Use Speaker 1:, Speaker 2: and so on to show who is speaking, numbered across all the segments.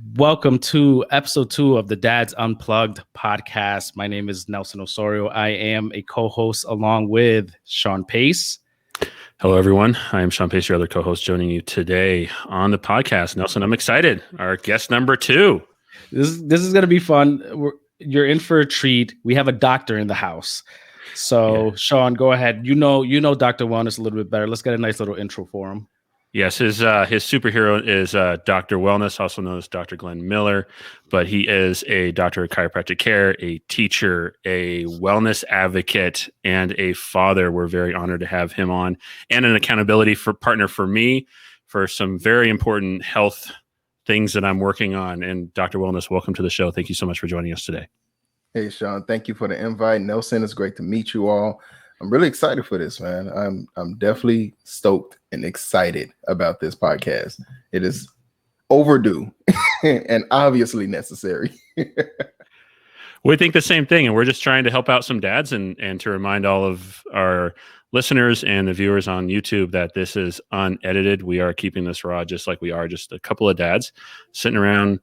Speaker 1: Welcome to episode 2 of the Dad's Unplugged podcast. My name is Nelson Osorio. I am a co-host along with Sean Pace.
Speaker 2: Hello, everyone. I am Sean Pace, your other co-host, joining you today on the podcast. Nelson, I'm excited. Our guest number 2.
Speaker 1: This is going to be fun. You're in for a treat. We have a doctor in the house. So, yeah. Sean, go ahead. You know Dr. Wellness a little bit better. Let's get a nice little intro for him.
Speaker 2: Yes, his superhero is Dr. Wellness, also known as Dr. Glenn Miller, but he is a doctor of chiropractic care, a teacher, a wellness advocate, and a father. We're very honored to have him on, and an accountability partner for me for some very important health things that I'm working on. And Dr. Wellness, welcome to the show. Thank you so much for joining us today.
Speaker 3: Hey, Sean, thank you for the invite. Nelson, it's great to meet you all. I'm really excited for this, man. I'm definitely stoked and excited about this podcast. It is overdue and obviously necessary.
Speaker 2: We think the same thing, and we're just trying to help out some dads and to remind all of our listeners and the viewers on YouTube that this is unedited. We are keeping this raw, just like we are just a couple of dads sitting around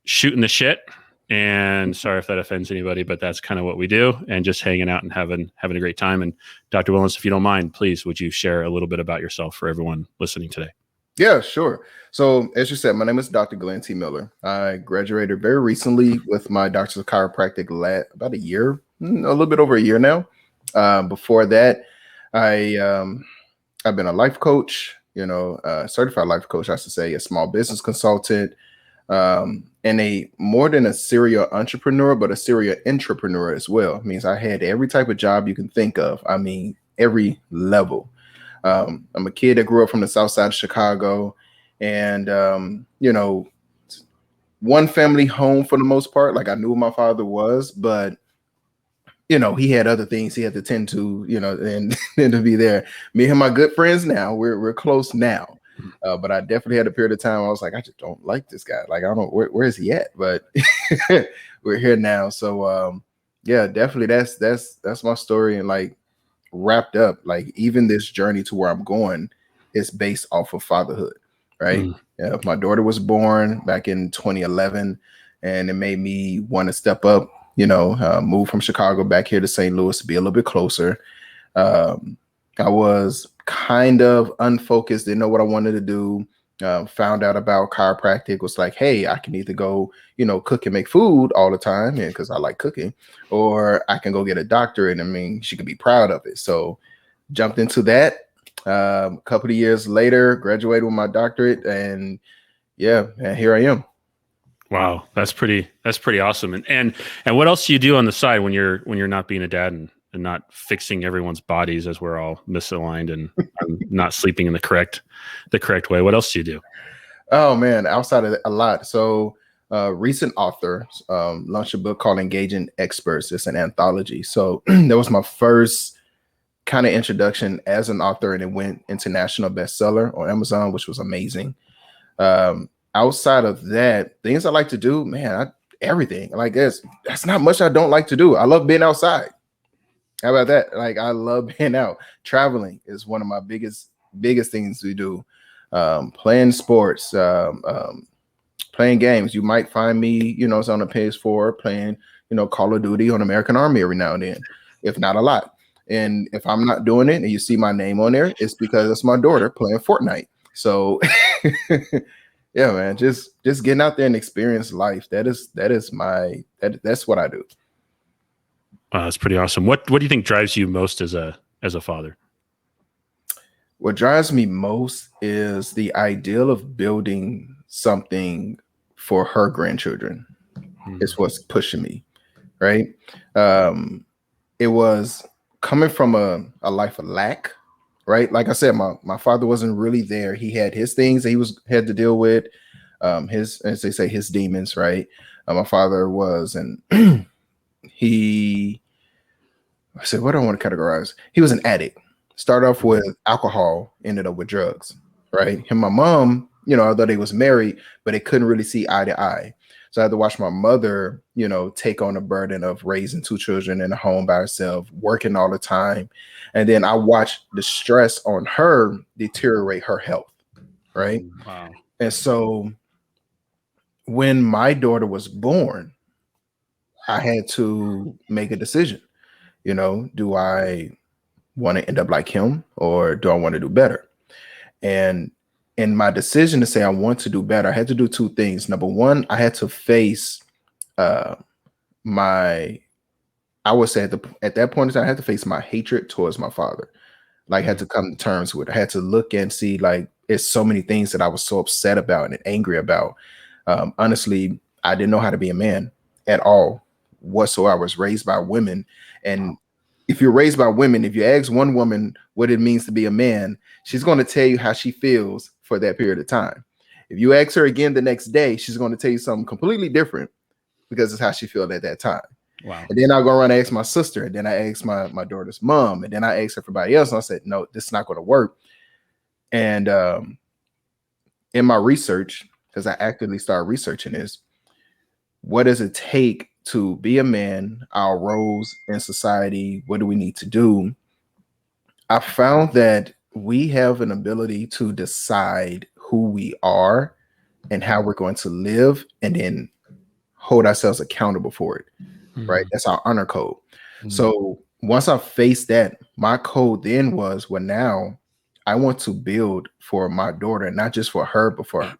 Speaker 2: shooting the shit. And sorry if that offends anybody, but that's kind of what we do, and just hanging out and having a great time. And Dr. Wellness, if you don't mind, please, would you share a little bit about yourself for everyone listening today?
Speaker 3: Yeah, sure. So as you said, my name is Dr. Glenn T. Miller. I graduated very recently with my Doctor's of Chiropractic about a year, a little bit over a year now. Before that, I've been a life coach, certified life coach, I should say, a small business consultant, and a more than a serial entrepreneur, but a serial entrepreneur as well. It means I had every type of job you can think of. I mean, every level. I'm a kid that grew up from the south side of Chicago, and, one family home for the most part. Like, I knew who my father was, but, he had other things he had to tend to, and to be there. Me and my good friends now, we're close now. But I definitely had a period of time I was like, I just don't like this guy. Like, I don't know, where is he at? But we're here now. So, yeah, definitely that's my story. And like wrapped up, like even this journey to where I'm going is based off of fatherhood, right? Yeah, my daughter was born back in 2011, and it made me want to step up, move from Chicago back here to St. Louis to be a little bit closer. I was kind of unfocused, didn't know what I wanted to do. Found out about chiropractic, was like, hey, I can either go, cook and make food all the time, and because I like cooking, or I can go get a doctorate. I mean, she could be proud of it. So jumped into that. A couple of years later, graduated with my doctorate, and yeah, and here I am.
Speaker 2: Wow, that's pretty awesome. And what else do you do on the side when you're not being a dad and not fixing everyone's bodies as we're all misaligned and not sleeping in the correct way? What else do you do?
Speaker 3: Oh man, outside of that, a lot. So recent author launched a book called Engaging Experts. It's an anthology. So that was my first kind of introduction as an author, and it went international bestseller on Amazon, which was amazing. Outside of that, things I like to do, man, everything. Like that's not much I don't like to do. I love being outside. How about that? Like, I love being out. Traveling is one of my biggest things we do. Playing sports, playing games. You might find me, it's on the PS4 playing, Call of Duty on American Army every now and then, if not a lot. And if I'm not doing it and you see my name on there, it's because it's my daughter playing Fortnite. So yeah, man, just getting out there and experience life. That's what I do.
Speaker 2: Wow, that's pretty awesome. What do you think drives you most as a father?
Speaker 3: What drives me most is the ideal of building something for her grandchildren. Is what's pushing me, right? It was coming from a life of lack, right? Like I said, my father wasn't really there. He had his things that he had to deal with, his, as they say, his demons, right? My father was, and I said, what do I want to categorize? He was an addict. Started off with alcohol, ended up with drugs, right? Him and my mom, although they was married, but they couldn't really see eye to eye. So I had to watch my mother, take on the burden of raising 2 children in a home by herself, working all the time. And then I watched the stress on her deteriorate her health, right?
Speaker 2: Wow.
Speaker 3: And so when my daughter was born, I had to make a decision. Do I want to end up like him, or do I want to do better? And in my decision to say I want to do better, I had to do two things. Number one, I had to face I would say at that point in time, I had to face my hatred towards my father. Like, had to come to terms with it. I had to look and see, like, it's so many things that I was so upset about and angry about. Honestly, I didn't know how to be a man at all whatsoever. I was raised by women. And if you're raised by women, if you ask one woman what it means to be a man, she's going to tell you how she feels for that period of time. If you ask her again the next day, she's going to tell you something completely different, because it's how she felt at that time.
Speaker 1: Wow.
Speaker 3: And then I'll go around and ask my sister, and then I ask my daughter's mom, and then I ask everybody else. And I said, no, this is not going to work. And in my research, because I actively started researching this, what does it take to be a man, our roles in society, what do we need to do? I found that we have an ability to decide who we are and how we're going to live, and then hold ourselves accountable for it. Right? That's our honor code. So once I faced that, my code then was, well, now I want to build for my daughter, not just for her, but for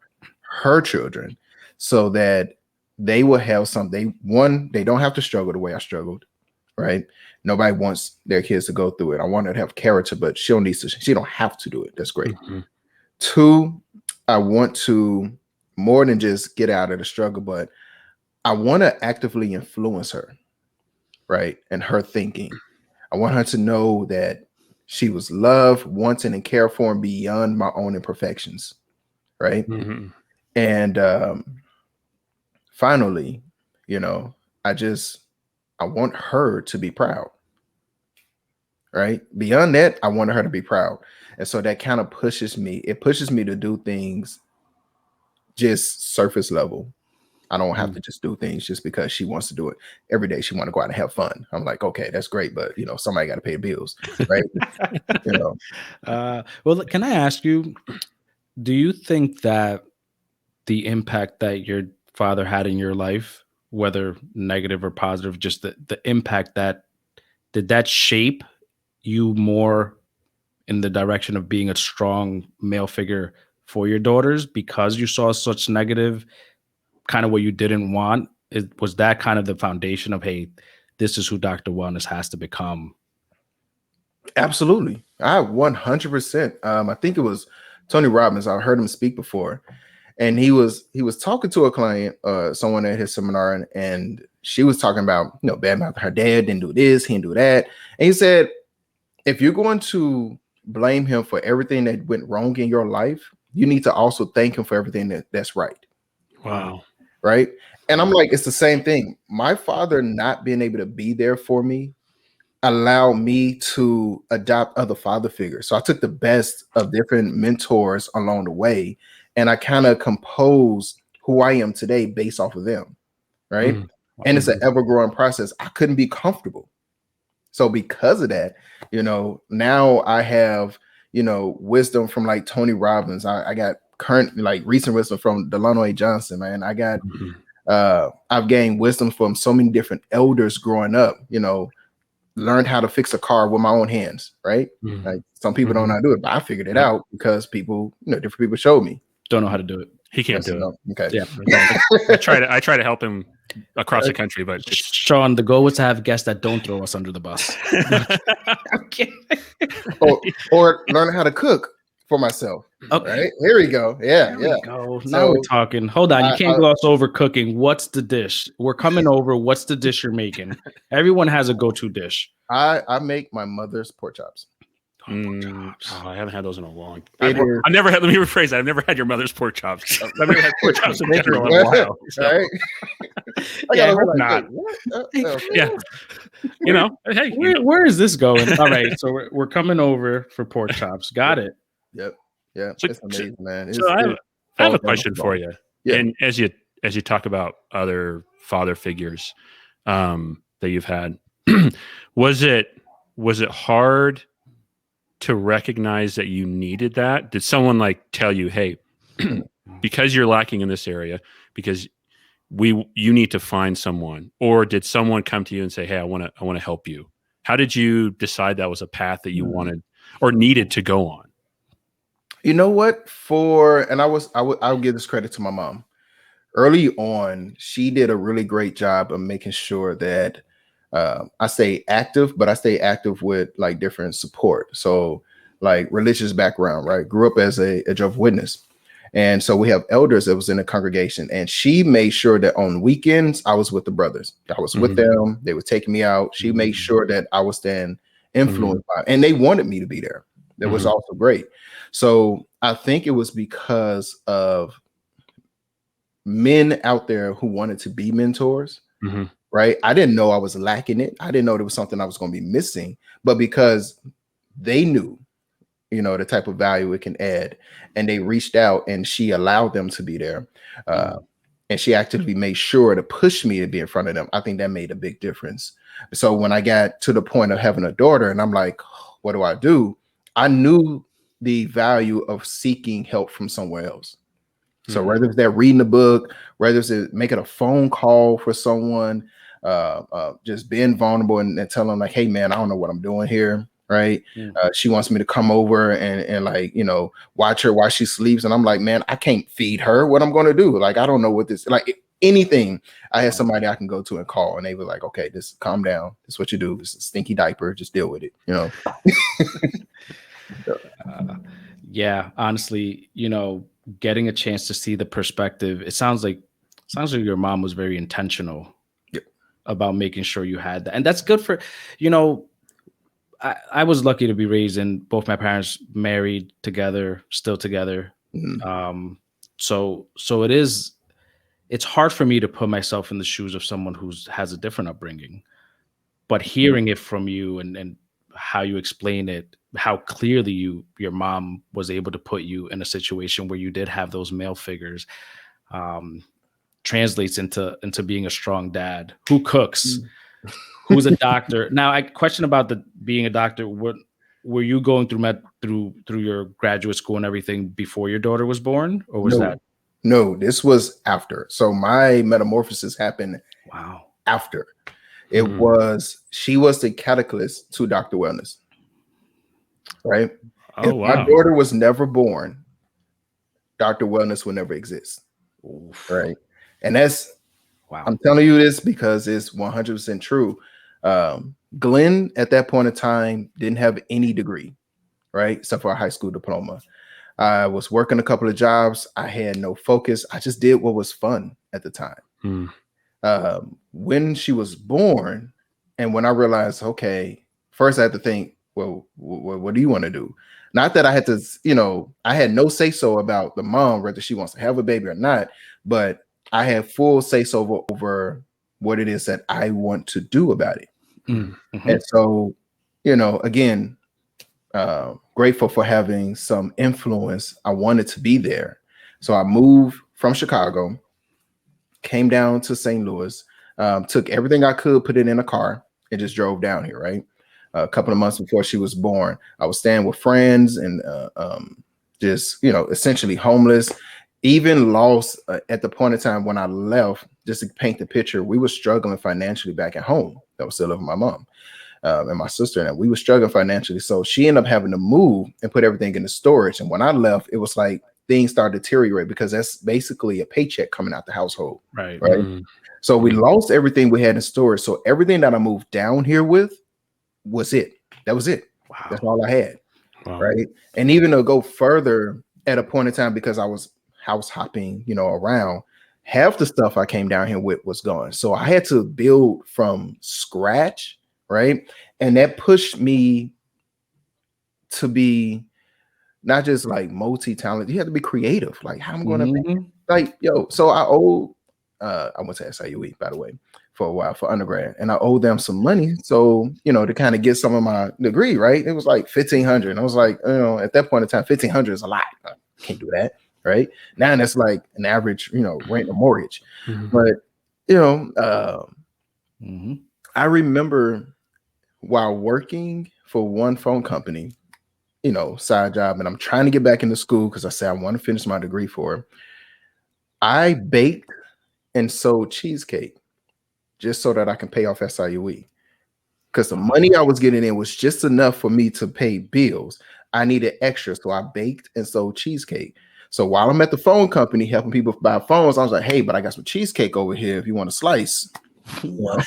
Speaker 3: her children, so that they will have something. One, they don't have to struggle the way I struggled. Right? Nobody wants their kids to go through it. I want her to have character, but she don't have to do it. That's great. Two, I want to more than just get out of the struggle, but I want to actively influence her, right? And her thinking. I want her to know that she was loved, wanted, and cared for, and beyond my own imperfections, right? And finally, I want her to be proud, right? Beyond that, I want her to be proud. And so that kind of pushes me. It pushes me to do things just surface level. I don't have to just do things just because she wants to do it every day. She want to go out and have fun. I'm like, okay, that's great, but somebody got to pay the bills, right?
Speaker 1: Well, can I ask you, do you think that the impact that your father had in your life, whether negative or positive, just the impact did that shape you more in the direction of being a strong male figure for your daughters, because you saw such negative, kind of what you didn't want? Was that kind of the foundation of, hey, this is who Dr. Wellness has to become?
Speaker 3: Absolutely. I 100%. I think it was Tony Robbins. I heard him speak before, and he was talking to a client, someone at his seminar, and she was talking about, bad mouth her dad, didn't do this, he didn't do that. And he said, if you're going to blame him for everything that went wrong in your life, you need to also thank him for everything that's right.
Speaker 2: Wow.
Speaker 3: Right. And I'm like, it's the same thing. My father not being able to be there for me allowed me to adopt other father figures. So I took the best of different mentors along the way, and I kind of composed who I am today based off of them. Right. And it's an ever-growing process. I couldn't be comfortable. So because of that, now I have, wisdom from like Tony Robbins. I got recent wisdom from Delano A. Johnson, man. I got, I've gained wisdom from so many different elders growing up, learned how to fix a car with my own hands, right? Like, some people don't know how to do it, but I figured it out because people, different people showed me.
Speaker 1: Don't know how to do it.
Speaker 2: He can't do it.
Speaker 3: Okay.
Speaker 1: Yeah.
Speaker 2: I try to help him across the country, but
Speaker 1: Sean, the goal was to have guests that don't throw us under the bus.
Speaker 2: Okay.
Speaker 3: or learn how to cook for myself. Okay. Right? Here we go. Yeah.
Speaker 1: We go. Now we're talking. Hold on. You can't gloss over cooking. What's the dish? We're coming over. What's the dish you're making? Everyone has a go-to dish.
Speaker 3: I make my mother's pork chops.
Speaker 2: I haven't had those in a long time. I've never had, let me rephrase that. I've never had your mother's pork chops. I've never had pork chops in general in a while. So.
Speaker 3: Right?
Speaker 1: Yeah, not.
Speaker 2: Yeah. Hey.
Speaker 1: Where is this going? All right. So we're coming over for pork chops. Got it.
Speaker 3: Yep. Yeah. So, it's amazing, man.
Speaker 2: So I have a question for you. Yeah. And as you talk about other father figures that you've had, was it hard to recognize that you needed that? Did someone tell you, hey, because you're lacking in this area, because you need to find someone, or did someone come to you and say, hey, I want to help you? How did you decide that was a path that you wanted or needed to go on?
Speaker 3: You know what? I'll give this credit to my mom. Early on, she did a really great job of making sure that I stay active, but I stay active with like different support. So like religious background, right? Grew up as a Jehovah's Witness. And so we have elders that was in the congregation, and she made sure that on weekends I was with the brothers. I was with them. They were taking me out. She made sure that I was then influenced by, and they wanted me to be there. That was also great. So I think it was because of men out there who wanted to be mentors, right? I didn't know I was lacking it. I didn't know there was something I was going to be missing, but because they knew, you know, the type of value it can add, and they reached out, and she allowed them to be there. And she actively made sure to push me to be in front of them. I think that made a big difference. So when I got to the point of having a daughter and I'm like, what do? I knew the value of seeking help from somewhere else. So whether it's that reading a book, whether it's making a phone call for someone, just being vulnerable and telling them like, hey man, I don't know what I'm doing here. Right. She wants me to come over and like, you know, watch her while she sleeps. And I'm like, man, I can't feed her. What I'm going to do? Like, I don't know what this, like anything. I had somebody I can go to and call, and they were like, okay, just calm down. This is what you do. It's a stinky diaper. Just deal with it. You know?
Speaker 1: Yeah, honestly, you know, getting a chance to see the perspective, it sounds like your mom was very intentional about making sure you had that. And that's good for, you know, I was lucky to be raised in both my parents married together, still together. So it's hard for me to put myself in the shoes of someone who has a different upbringing, but hearing it from you and how you explain it, how clearly your mom was able to put you in a situation where you did have those male figures, translates into being a strong dad who cooks, who's a doctor. Now, I question about being a doctor. Were you going through your graduate school and everything before your daughter was born, or was that?
Speaker 3: No, this was after. So my metamorphosis happened after. It was, she was the catalyst to Dr. Wellness. Right. If my daughter was never born, Dr. Wellness would never exist. Right. And that's, I'm telling you this because it's 100% true. Glenn at that point in time didn't have any degree, right? Except for a high school diploma. I was working a couple of jobs. I had no focus. I just did what was fun at the time. When she was born, and when I realized, okay, first I had to think, well, what do you want to do? Not that I had to, you know, I had no say so about the mom, whether she wants to have a baby or not, but I had full say so over what it is that I want to do about it. And so, you know, again, grateful for having some influence. I wanted to be there. So I moved from Chicago, came down to St. Louis, took everything I could, put it in a car, and just drove down here, right? A couple of months before she was born. I was staying with friends and just, you know, essentially homeless. Even lost at the point in time when I left, just to paint the picture, we were struggling financially back at home. I was still living with my mom and my sister, and we were struggling financially. So she ended up having to move and put everything into storage. And when I left, it was like things started to deteriorate because that's basically a paycheck coming out the household. Right. So we lost everything we had in storage. So everything that I moved down here with was it. That was it. That's all I had. Right. And even to go further at a point in time, because I was house hopping, you know, around, half the stuff I came down here with was gone. So I had to build from scratch. Right. And that pushed me to be not just like multi-talented. You have to be creative. Like, how I'm going to like, yo. So I went to SIUE, by the way, for a while for undergrad, and I owed them some money. So, you know, to kind of get some of my degree, right? It was like $1,500. And I was like, you know, at that point in time, $1,500 is a lot. I can't do that. Right. Now that's like an average, you know, rent or mortgage. But, you know, I remember while working for one phone company, you know, side job, and I'm trying to get back into school because I said I want to finish my degree for her. I baked and sold cheesecake just so that I can pay off SIUE. Because the money I was getting in was just enough for me to pay bills. I needed extra, so I baked and sold cheesecake. So while I'm at the phone company helping people buy phones, I was like, hey, but I got some cheesecake over here if you want a slice.
Speaker 1: What?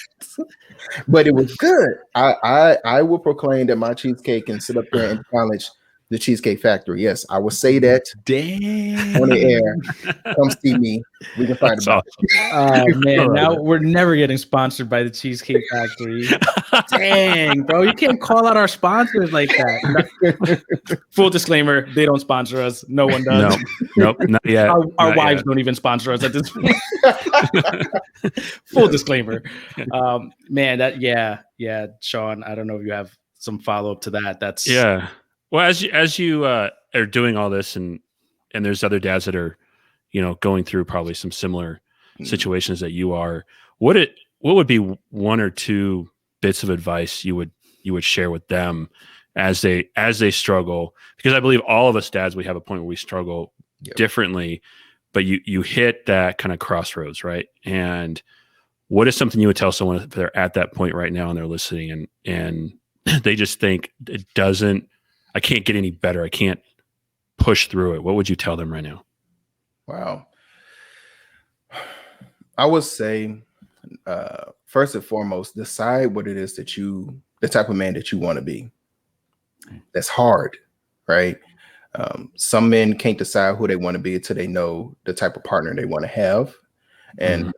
Speaker 3: But it was good. I will proclaim that my cheesecake and sit up there and challenge the Cheesecake Factory. Yes, I will say that
Speaker 1: Damn.
Speaker 3: on the air. Come see me. We can fight
Speaker 2: That's
Speaker 3: about
Speaker 1: Oh man, now
Speaker 2: it.
Speaker 1: we're never getting sponsored by the Cheesecake Factory. Dang, bro, you can't call out our sponsors like that. Full disclaimer: they don't sponsor us. No one does.
Speaker 2: Nope, not yet.
Speaker 1: Our
Speaker 2: Not
Speaker 1: wives
Speaker 2: yet.
Speaker 1: don't even sponsor us at this point. Full disclaimer. Man, yeah, Sean. I don't know if you have some follow up to that. That's
Speaker 2: Yeah. Well, as you are doing all this, and there's other dads that are, going through probably some similar situations that you are. What would be one or two bits of advice you would share with them as they struggle? Because I believe all of us dads, we have a point where we struggle differently, but you hit that kind of crossroads, right? And what is something you would tell someone if they're at that point right now and they're listening and they just think I can't get any better. I can't push through it. What would you tell them right now?
Speaker 3: Wow. I would say, first and foremost, decide what it is the type of man that you want to be. That's hard, right? Some men can't decide who they want to be until they know the type of partner they want to have. And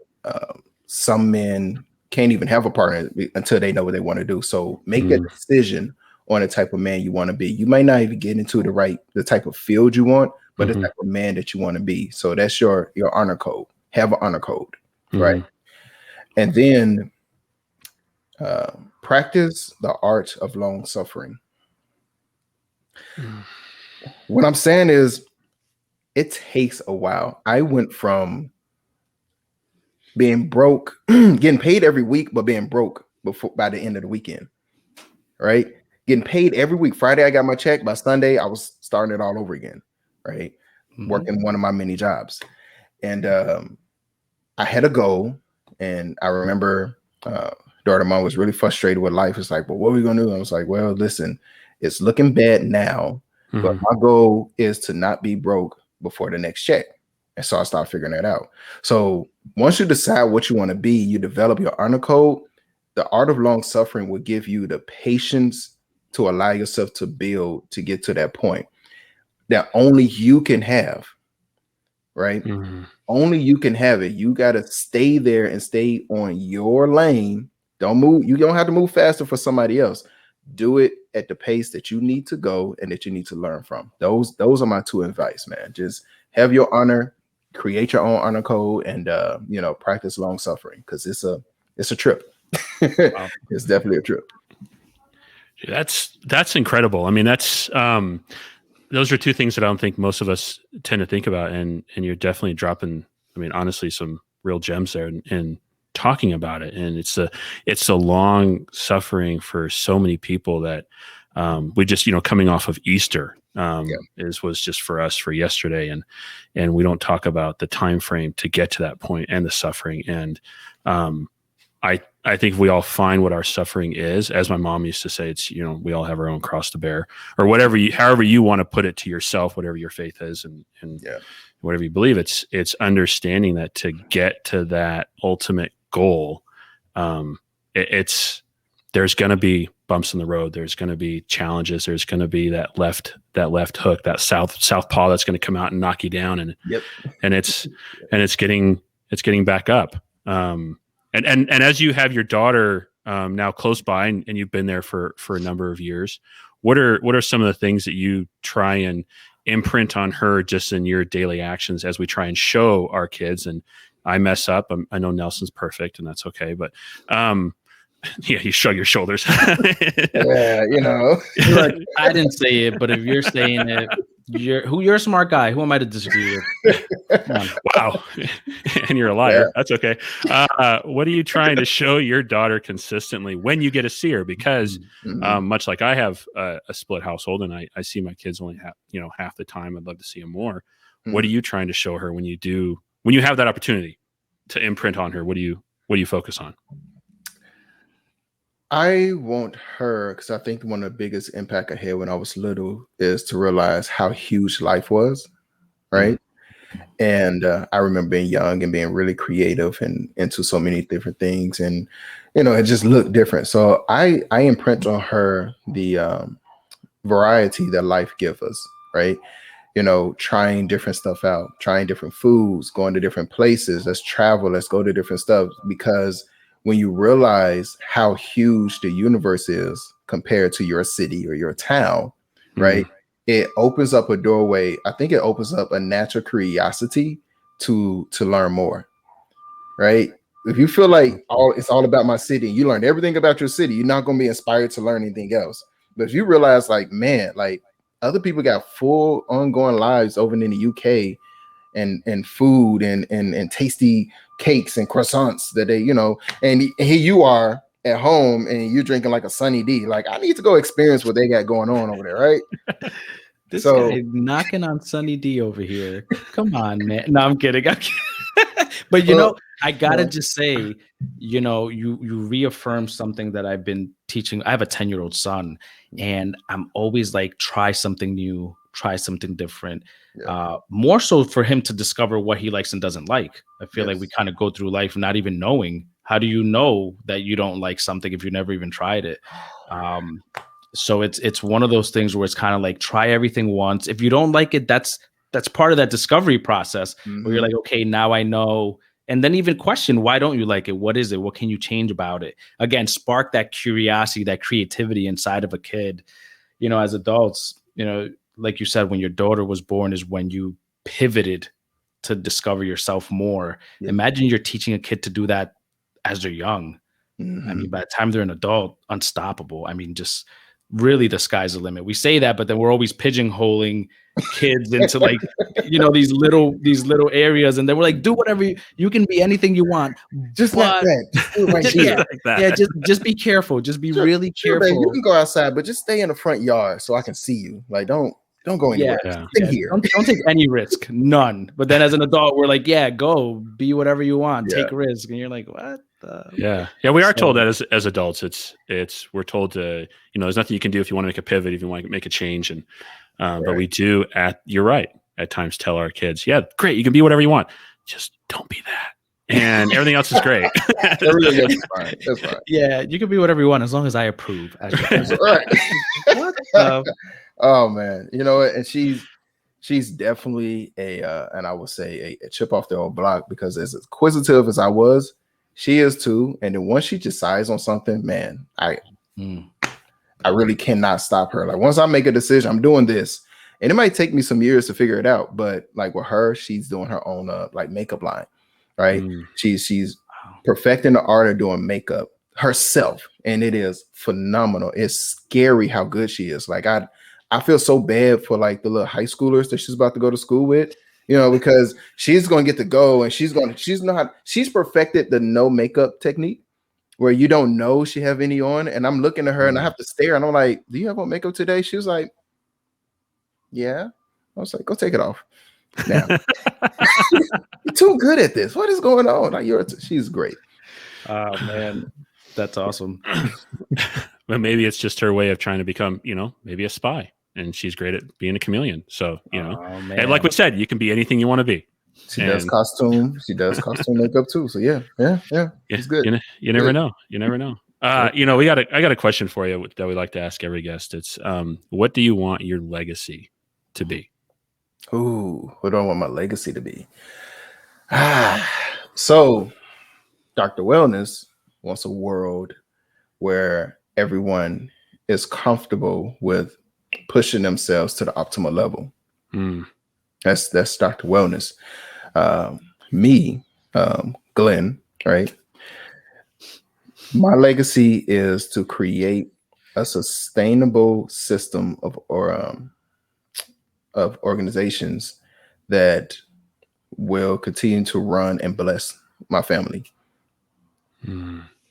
Speaker 3: some men can't even have a partner until they know what they want to do. So make a decision on the type of man you want to be. You might not even get into the type of field you want, but the type of man that you want to be. So that's your honor code. Have an honor code, right? And then practice the art of long suffering. What I'm saying is it takes a while. I went from being broke, getting paid every week, but being broke by the end of the weekend, right? Getting paid every week. Friday, I got my check. By Sunday, I was starting it all over again, right? Working one of my many jobs. And I had a goal. And I remember daughter mom was really frustrated with life. It's like, well, what are we going to do? I was like, well, listen, it's looking bad now, but my goal is to not be broke before the next check. And so I started figuring that out. So once you decide what you want to be, you develop your honor code. The art of long suffering will give you the patience to allow yourself to build to get to that point that only you can have, right? Only you can have it. You got to stay there and stay on your lane. Don't move. You don't have to move faster for somebody else. Do it at the pace that you need to go and that you need to learn from. Those are my two advice, man. Just have your honor, create your own honor code, and practice long suffering, because it's a trip. Wow. It's definitely a trip.
Speaker 2: That's incredible. I mean, that's those are two things that I don't think most of us tend to think about, and you're definitely dropping, I mean, honestly, some real gems there and talking about it. And it's a long suffering for so many people that we just, coming off of Easter was just for us for yesterday. And we don't talk about the time frame to get to that point and the suffering. And I think if we all find what our suffering is, as my mom used to say, it's, we all have our own cross to bear, or however you want to put it to yourself, whatever your faith is and whatever you believe. It's understanding that to get to that ultimate goal, there's going to be bumps in the road. There's going to be challenges. There's going to be that left hook, that southpaw that's going to come out and knock you down. And it's getting back up. And as you have your daughter now close by, and you've been there for a number of years, what are some of the things that you try and imprint on her just in your daily actions as we try and show our kids? And I mess up. I know Nelson's perfect, and that's okay. But you shrug your shoulders.
Speaker 3: Yeah,
Speaker 1: Look, I didn't say it, but if you're saying it, you're a smart guy. Who am I to disagree with?
Speaker 2: Wow. And you're a liar. Yeah. That's okay. What are you trying to show your daughter consistently when you get to see her? Because much like I have a split household, and I see my kids only half the time. I'd love to see them more. What are you trying to show her when when you have that opportunity to imprint on her, what do you focus on?
Speaker 3: I want her, because I think one of the biggest impact I had when I was little is to realize how huge life was, right? And I remember being young and being really creative and into so many different things, and it just looked different. So I imprint on her the variety that life gives us, right? Trying different stuff out, trying different foods, going to different places. Let's travel, let's go to different stuff. Because when you realize how huge the universe is compared to your city or your town, right? It opens up a doorway. I think it opens up a natural curiosity to learn more, right? If you feel like it's all about my city, you learned everything about your city, you're not going to be inspired to learn anything else. But if you realize, like, man, like, other people got full ongoing lives over in the UK, and food and tasty cakes and croissants that they, and here you are at home and you're drinking like a Sunny D. Like, I need to go experience what they got going on over there, right?
Speaker 1: This guy knocking on Sunny D over here. Come on, man. No, I'm kidding. But I gotta just say, you reaffirm something that I've been teaching. I have a 10-year-old son, and I'm always like, try something new, try something different. More so for him to discover what he likes and doesn't like. I feel like we kind of go through life not even knowing. How do you know that you don't like something if you never even tried it? So it's one of those things where it's kind of like, try everything once. If you don't like it, that's part of that discovery process where you're like, okay, now I know. And then even question, why don't you like it? What is it? What can you change about it? Again, spark that curiosity, that creativity inside of a kid. As adults, like you said, when your daughter was born is when you pivoted to discover yourself more. Imagine you're teaching a kid to do that as they're young. I mean, by the time they're an adult, unstoppable. I mean, just really the sky's the limit. We say that, but then we're always pigeonholing kids into like, these little areas. And then we're like, do whatever you can be anything you want.
Speaker 3: Just like that. Just do it right here.
Speaker 1: Just be careful. Just be really careful.
Speaker 3: Babe, you can go outside, but just stay in the front yard so I can see you. Like, don't go anywhere. Stay here.
Speaker 1: Don't take any risk. None. But then as an adult, we're like, go be whatever you want. Take risk. And you're like, what?
Speaker 2: Yeah. We are told that as adults, we're told to, there's nothing you can do if you want to make a pivot, if you want to make a change. And, but we do you're right. At times tell our kids, great. You can be whatever you want. Just don't be that. And everything else is great.
Speaker 3: Everything else is fine. That's fine.
Speaker 1: Yeah. You can be whatever you want as long as I approve.
Speaker 3: Right. What? Oh man. And she's definitely and I would say a chip off the old block, because as inquisitive as I was, she is too. And then once she decides on something, man, I really cannot stop her. Like, once I make a decision, I'm doing this. And it might take me some years to figure it out. But like with her, she's doing her own like makeup line, right? She's perfecting the art of doing makeup herself. And it is phenomenal. It's scary how good she is. Like, I feel so bad for like the little high schoolers that she's about to go to school with. Because she's going to get to go, and she's perfected the no makeup technique where you don't know she have any on. And I'm looking at her and I have to stare, and I'm like, do you have on makeup today? She was like, yeah. I was like, go take it off now. You're too good at this. What is going on? Like, she's great.
Speaker 1: Oh man, that's awesome.
Speaker 2: But maybe it's just her way of trying to become, maybe a spy. And she's great at being a chameleon. So, and like we said, you can be anything you want to be.
Speaker 3: She does costume makeup too. So yeah. It's good.
Speaker 2: You never know. You never know. I got a question for you that we like to ask every guest. It's, what do you want your legacy to be?
Speaker 3: Ooh, what do I want my legacy to be? So Dr. Wellness wants a world where everyone is comfortable with pushing themselves to the optimal level. That's Dr. Wellness. Me, Glenn, right? My legacy is to create a sustainable system of organizations that will continue to run and bless my family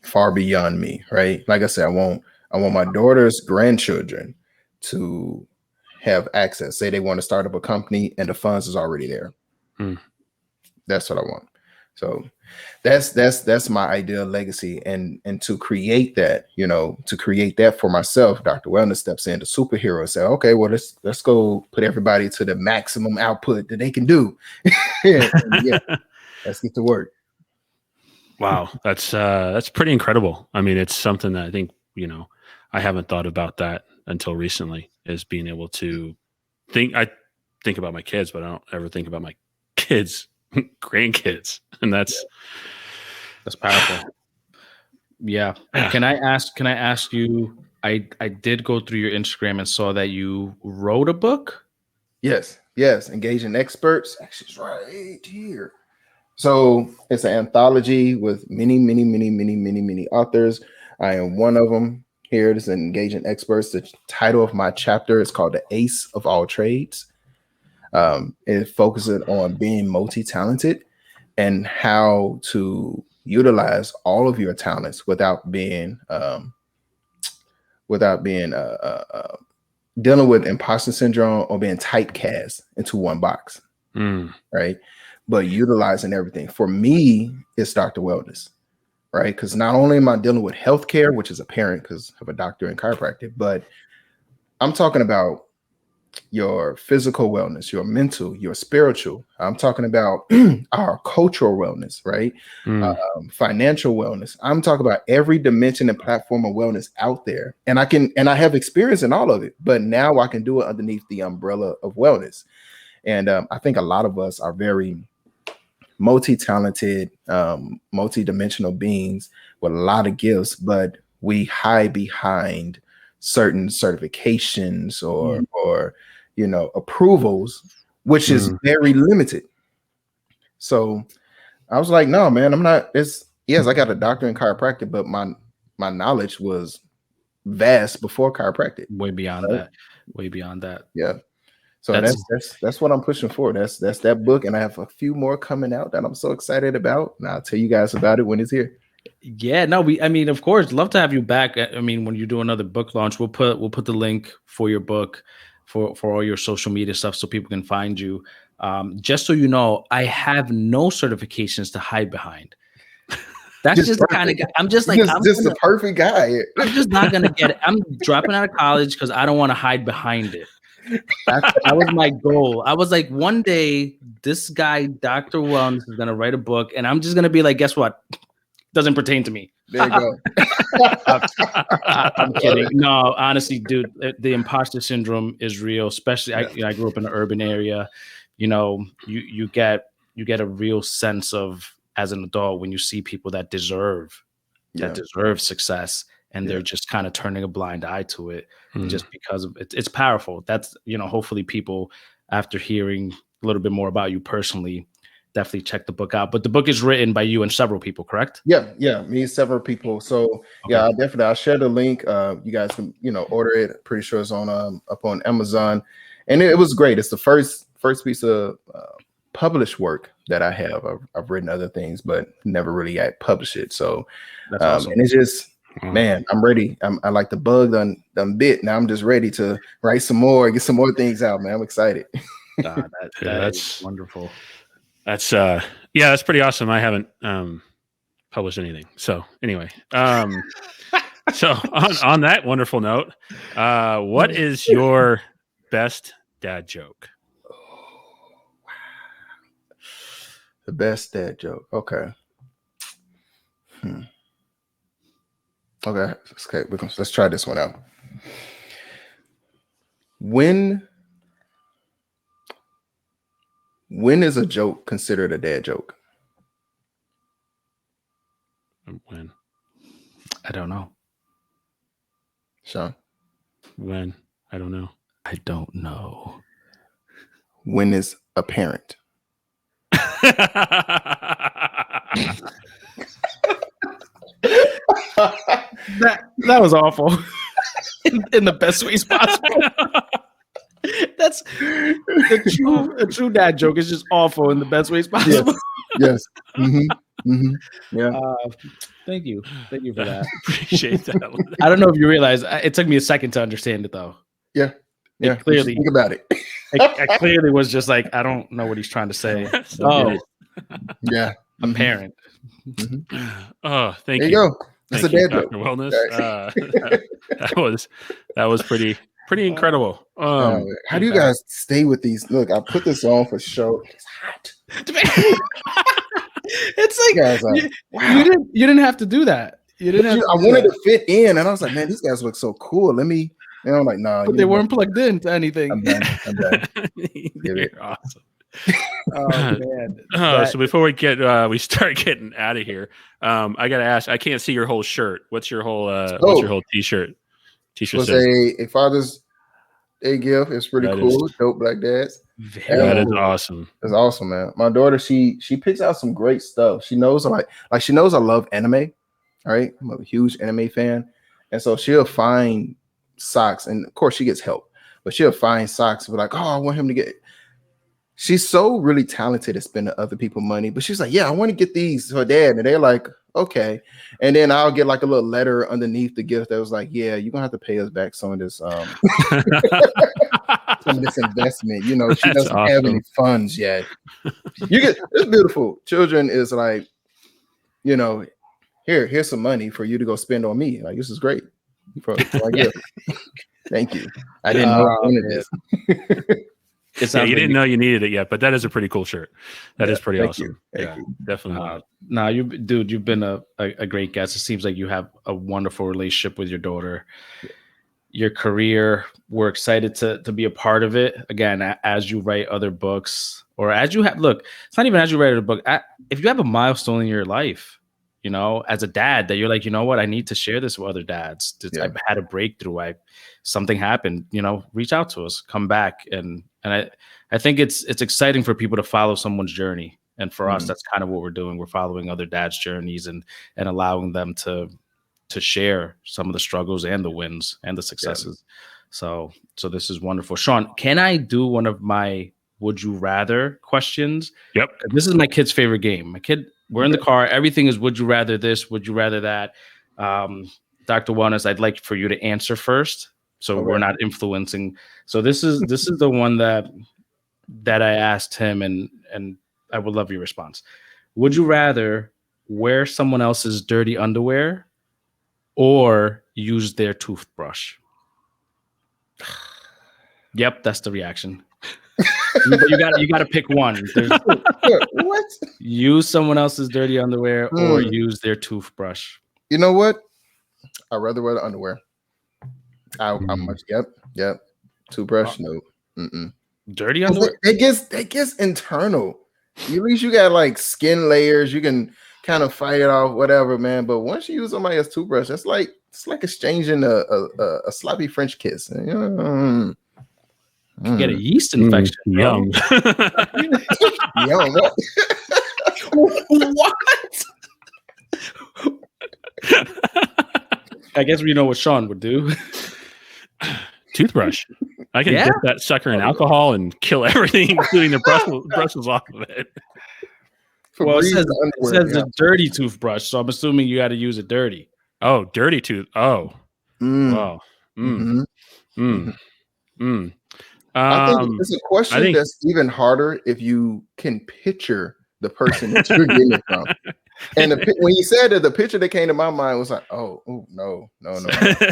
Speaker 3: far beyond me, right? Like I said, I want my daughter's grandchildren to have access. Say they want to start up a company and the funds is already there. That's what I want. So that's my ideal legacy, and to create that, to create that for myself, Dr. Wellness steps in, the superhero, and say, okay, well, let's go put everybody to the maximum output that they can do. And yeah, let's get to work.
Speaker 2: Wow, that's pretty incredible. I mean, it's something that I think, I haven't thought about that until recently, is being able to I think about my kids, but I don't ever think about my kids, grandkids. And that's
Speaker 1: powerful. Yeah. Can I ask you, I did go through your Instagram and saw that you wrote a book.
Speaker 3: Yes. Engaging experts. Actually, it's right here. So it's an anthology with many, many, many, many, many, many authors. I am one of them. Here it is, Engaging Experts. The title of my chapter is called The Ace of All Trades. It focuses on being multi-talented and how to utilize all of your talents without being dealing with imposter syndrome or being typecast into one box. Right? But utilizing everything. For me, it's Dr. Wellness, right? Because not only am I dealing with healthcare, which is apparent because I have a doctor in chiropractic, but I'm talking about your physical wellness, your mental, your spiritual. I'm talking about our cultural wellness, right? Financial wellness. I'm talking about every dimension and platform of wellness out there. And I have experience in all of it, but now I can do it underneath the umbrella of wellness. And I think a lot of us are very multi-talented, multi-dimensional beings with a lot of gifts, but we hide behind certain certifications or approvals, which is very limited. So I was like, no, man, I'm not. Yes, I got a doctor in chiropractic, but my knowledge was vast before chiropractic.
Speaker 1: Way beyond that.
Speaker 3: Yeah. So that's what I'm pushing for. That's that book, and I have a few more coming out that I'm so excited about, and I'll tell you guys about it when it's here.
Speaker 1: Yeah, no, of course, love to have you back. I mean, when you do another book launch, we'll put the link for your book for all your social media stuff so people can find you. Just so you know, I have no certifications to hide behind. That's just the kind of guy. I'm just like, I'm
Speaker 3: just a perfect guy.
Speaker 1: I'm just not gonna get it. I'm dropping out of college because I don't want to hide behind it. That was my goal. I was like, one day this guy, Dr. Wellness, is gonna write a book, and I'm just gonna be like, guess what? Doesn't pertain to me.
Speaker 3: There you go.
Speaker 1: I'm kidding. No, honestly, dude, the imposter syndrome is real. Especially, I grew up in an urban area. You get a real sense of, as an adult, when you see people that deserve success, and they're just kind of turning a blind eye to it, just because of it. It's powerful. That's hopefully people, after hearing a little bit more about you personally, definitely check the book out. But the book is written by you and several people, correct?
Speaker 3: Yeah, me and several people. So yeah, I'll share the link. You guys can order it. Pretty sure it's on up on Amazon, and it was great. It's the first piece of published work that I have. I've written other things, but never really yet published it. So
Speaker 1: that's awesome.
Speaker 3: And it's just, man, I'm ready. I like the bug done bit. Now I'm just ready to write some more, get some more things out, man. I'm excited.
Speaker 1: That's wonderful.
Speaker 2: That's that's pretty awesome. I haven't published anything. So anyway, so on that wonderful note, what is your best dad joke?
Speaker 3: The best dad joke. Okay. Okay. Let's try this one out. When is a joke considered a dad joke?
Speaker 2: When?
Speaker 1: I don't know.
Speaker 3: Sean?
Speaker 2: When? I don't know.
Speaker 1: I don't know.
Speaker 3: When is a parent?
Speaker 1: that was awful in the best ways possible. That's a true dad joke. Is just awful in the best ways possible.
Speaker 3: Yes. Yeah.
Speaker 1: Thank you for that.
Speaker 2: Appreciate that.
Speaker 1: I don't know if you realize it took me a second to understand it though.
Speaker 3: Yeah.
Speaker 1: Clearly,
Speaker 3: think about it.
Speaker 1: I clearly was just like, I don't know what he's trying to say.
Speaker 3: Yeah.
Speaker 1: a parent.
Speaker 2: Oh, thank
Speaker 3: There
Speaker 2: you.
Speaker 3: you go. That's
Speaker 2: Thank
Speaker 3: a
Speaker 2: you,
Speaker 3: dad joke.
Speaker 2: Dr. Wellness. That was pretty incredible.
Speaker 3: How do you guys stay with these? Look, I put this on for show. It's hot.
Speaker 1: It's like
Speaker 3: You guys are, wow.
Speaker 1: you didn't have to do that. You didn't have to
Speaker 3: I
Speaker 1: do
Speaker 3: wanted
Speaker 1: that.
Speaker 3: to fit in, and I was like, man, these guys look so cool. Let me. And I'm like, nah.
Speaker 1: But they weren't plugged into anything.
Speaker 3: I'm done.
Speaker 2: You're awesome.
Speaker 1: Oh man.
Speaker 2: So before we start getting out of here, I gotta ask. I can't see your whole shirt. What's your whole t-shirt? T-shirt
Speaker 3: was
Speaker 2: says
Speaker 3: a Father's Day gift. It's pretty cool. Dope Black Dads.
Speaker 2: That is awesome.
Speaker 3: It's awesome, man. My daughter, she picks out some great stuff. She knows like she knows I love anime. Right, I'm a huge anime fan, and so she'll find socks, and of course she gets help, but she'll find socks. But like, oh, I want him to get. She's so really talented at spending other people's money, but she's like, yeah, I want to get these for Dad, and they're like, okay, and then I'll get like a little letter underneath the gift that was like, yeah, you're gonna have to pay us back some of this, some of this investment. You know, she doesn't have any funds yet. It's beautiful. Children is like, you know, here's some money for you to go spend on me. Like, this is great. Thank you. I didn't know I wanted this.
Speaker 2: You didn't know you needed it yet, but that is a pretty cool shirt. That is pretty awesome. Thank you. Definitely.
Speaker 1: You've been a great guest. It seems like you have a wonderful relationship with your daughter. Your career, we're excited to be a part of it. Again, as you write other books, or as you have, look, it's not even as you write a book. If you have a milestone in your life, you know, as a dad, that you're like, you know what, I need to share this with other dads. I've had a breakthrough. Something happened, you know, reach out to us, come back. And I think it's exciting for people to follow someone's journey. And for us, that's kind of what we're doing. We're following other dads' journeys and allowing them to share some of the struggles and the wins and the successes. So this is wonderful. Sean, can I do one of my would you rather questions?
Speaker 2: Yep.
Speaker 1: This is my kid's favorite game. We're in the car. Everything is would you rather this, would you rather that. Dr. Wellness, I'd like for you to answer first, so we're not influencing. So this is the one that I asked him, and I would love your response. Would you rather wear someone else's dirty underwear or use their toothbrush? Yep, that's the reaction. But you got to pick one.
Speaker 3: What?
Speaker 1: Use someone else's dirty underwear or use their toothbrush.
Speaker 3: You know what? I'd rather wear the underwear. Yep. Toothbrush, no.
Speaker 1: Dirty underwear.
Speaker 3: It gets internal. At least you got like skin layers. You can kind of fight it off, whatever, man. But once you use somebody else's toothbrush, it's like exchanging a sloppy French kiss.
Speaker 1: Get a yeast infection.
Speaker 2: Yum.
Speaker 3: Yum.
Speaker 1: What? I guess we know what Sean would do.
Speaker 2: Toothbrush. I can dip that sucker in alcohol and kill everything, including the bristles off of it.
Speaker 3: Well,
Speaker 1: it says a dirty toothbrush, so I'm assuming you got to use it dirty.
Speaker 2: Oh, dirty tooth. Oh, wow.
Speaker 3: I think it's a question that's even harder if you can picture the person that you're getting it from. And when you said that, the picture that came to my mind was like, oh no.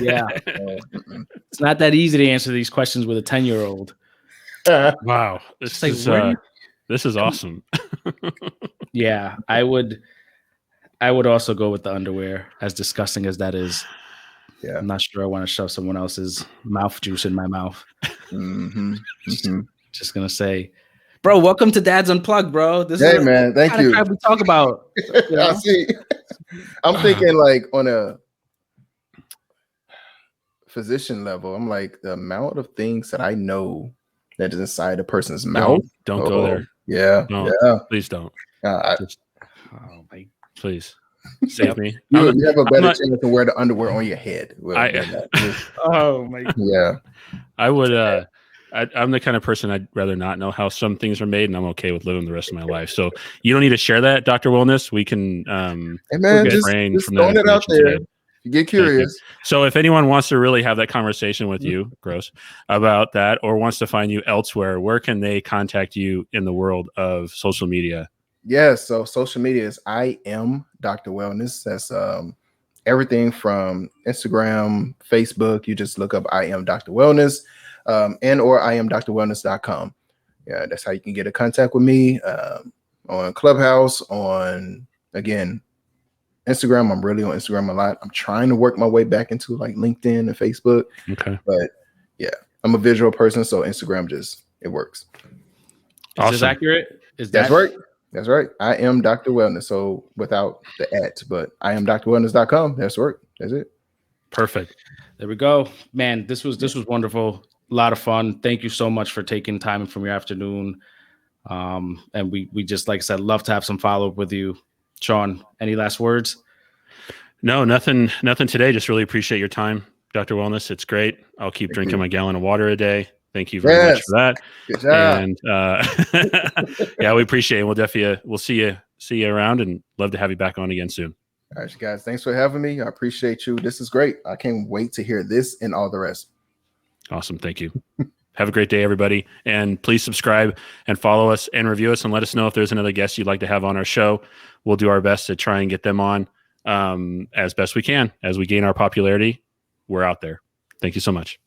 Speaker 1: Yeah. It's not that easy to answer these questions with a 10-year-old.
Speaker 2: Wow. This is awesome.
Speaker 1: Yeah, I would also go with the underwear, as disgusting as that is.
Speaker 3: Yeah.
Speaker 1: I'm not sure I want to shove someone else's mouth juice in my mouth. Just gonna say, bro, welcome to Dad's Unplugged, bro.
Speaker 3: Man, thank you.
Speaker 1: We talk about. You know?
Speaker 3: I see. I'm thinking like on a physician level. I'm like, the amount of things that I know that is inside a person's mouth.
Speaker 2: Don't go there.
Speaker 3: Yeah.
Speaker 2: Please don't. Please. Save me.
Speaker 3: You have a better chance to wear the underwear on your head.
Speaker 1: Oh my!
Speaker 3: Yeah,
Speaker 2: I would. I'm the kind of person I'd rather not know how some things are made, and I'm okay with living the rest of my life. So you don't need to share that, Dr. Wellness. We can.
Speaker 3: Hey man, just throwing it out there. You get curious.
Speaker 2: So if anyone wants to really have that conversation with you, Gross, about that, or wants to find you elsewhere, where can they contact you in the world of social media?
Speaker 3: Yeah, so social media is I am Dr. Wellness. That's everything from Instagram, Facebook. You just look up I am Dr. Wellness, and or I am drwellness.com. Yeah, that's how you can get in contact with me. On Clubhouse, on again Instagram. I'm really on Instagram a lot. I'm trying to work my way back into like LinkedIn and Facebook.
Speaker 2: Okay.
Speaker 3: But yeah, I'm a visual person, so Instagram it works.
Speaker 1: Is this accurate?
Speaker 3: That's right. That's right. I am Dr. Wellness. So without the at, but I am drwellness.com. That's right. That's it.
Speaker 1: Perfect. There we go. Man, this was wonderful. A lot of fun. Thank you so much for taking time from your afternoon. And we just, like I said, love to have some follow-up with you. Sean, any last words?
Speaker 2: No, nothing today. Just really appreciate your time, Dr. Wellness. It's great. I'll keep drinking my gallon of water a day. Thank you very much for that.
Speaker 3: Good job.
Speaker 2: And yeah, we appreciate it. We'll see you around, and love to have you back on again soon.
Speaker 3: All right, you guys. Thanks for having me. I appreciate you. This is great. I can't wait to hear this and all the rest.
Speaker 2: Awesome. Thank you. Have a great day, everybody. And please subscribe and follow us and review us, and let us know if there's another guest you'd like to have on our show. We'll do our best to try and get them on as best we can. As we gain our popularity, we're out there. Thank you so much.